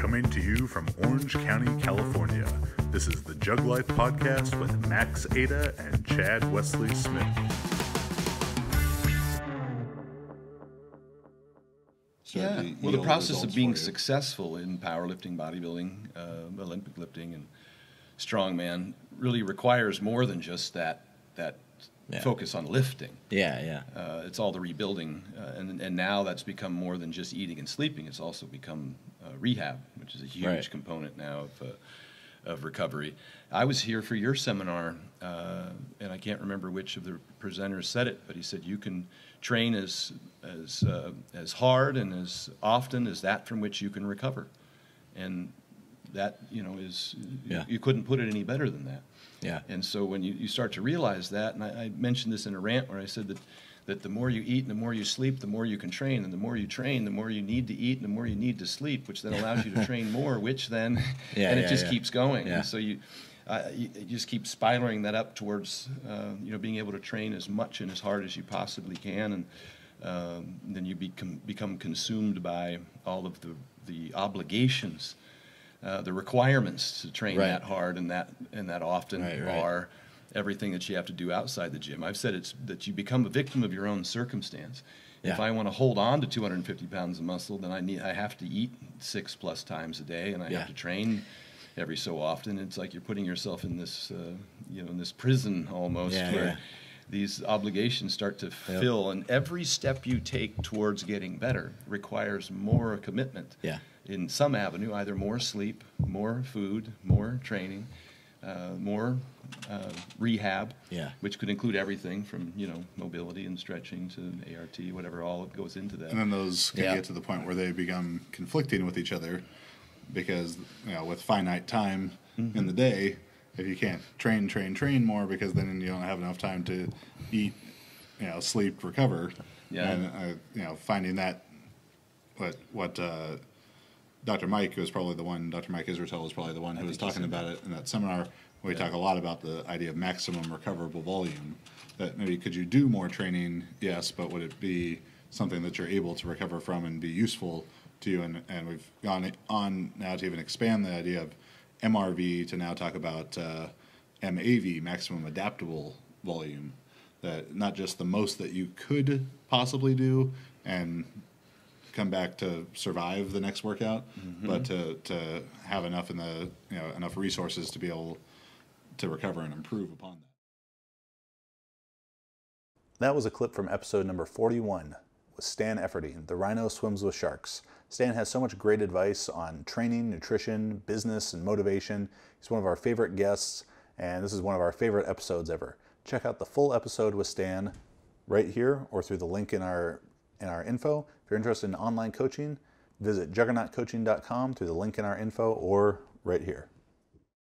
Coming to you from Orange County, California, this is the JuggLife podcast with Max Ada and Chad Wesley Smith. So the process of being successful in powerlifting, bodybuilding, Olympic lifting, and strongman really requires more than just that focus on lifting. It's all the rebuilding, and now that's become more than just eating and sleeping. It's also become rehab, which is a huge component now of recovery. I was here for your seminar, and I can't remember which of the presenters said it, but he said you can train as hard and as often as that from which you can recover, and that is you couldn't put it any better than that. And so when you start to realize that, and I mentioned this in a rant where I said that the more you eat and the more you sleep, the more you can train, and the more you train, the more you need to eat and the more you need to sleep, which then allows you to train more, which then it just keeps going. And so you just keep spiraling that up towards being able to train as much and as hard as you possibly can, and then you become consumed by all of the obligations. The requirements to train that hard and that often are everything that you have to do outside the gym. I've said it's that you become a victim of your own circumstance. If I want to hold on to 250 pounds of muscle, then I have to eat 6+ times a day, and I have to train every so often. It's like you're putting yourself in this in this prison almost where these obligations start to fill, and every step you take towards getting better requires more commitment. In some avenue, either more sleep, more food, more training, more rehab, which could include everything from mobility and stretching to ART, whatever all goes into that. And then those can get to the point where they become conflicting with each other, because with finite time in the day, if you can't train more, because then you don't have enough time to eat, sleep, recover, and finding that what Dr. Mike Israetel was probably the one who was talking about it in that seminar. We talk a lot about the idea of maximum recoverable volume. That maybe could you do more training? Yes, but would it be something that you're able to recover from and be useful to you? And we've gone on now to even expand the idea of MRV to now talk about MAV, maximum adaptable volume. That not just the most that you could possibly do and come back to survive the next workout, but to have enough in the enough resources to be able to recover and improve upon that. That was a clip from episode number 41 with Stan Efferding, the Rhino Swims with Sharks. Stan has so much great advice on training, nutrition, business, and motivation. He's one of our favorite guests, and this is one of our favorite episodes ever. Check out the full episode with Stan right here or through the link in our info. If you're interested in online coaching, visit juggernautcoaching.com through the link in our info or right here.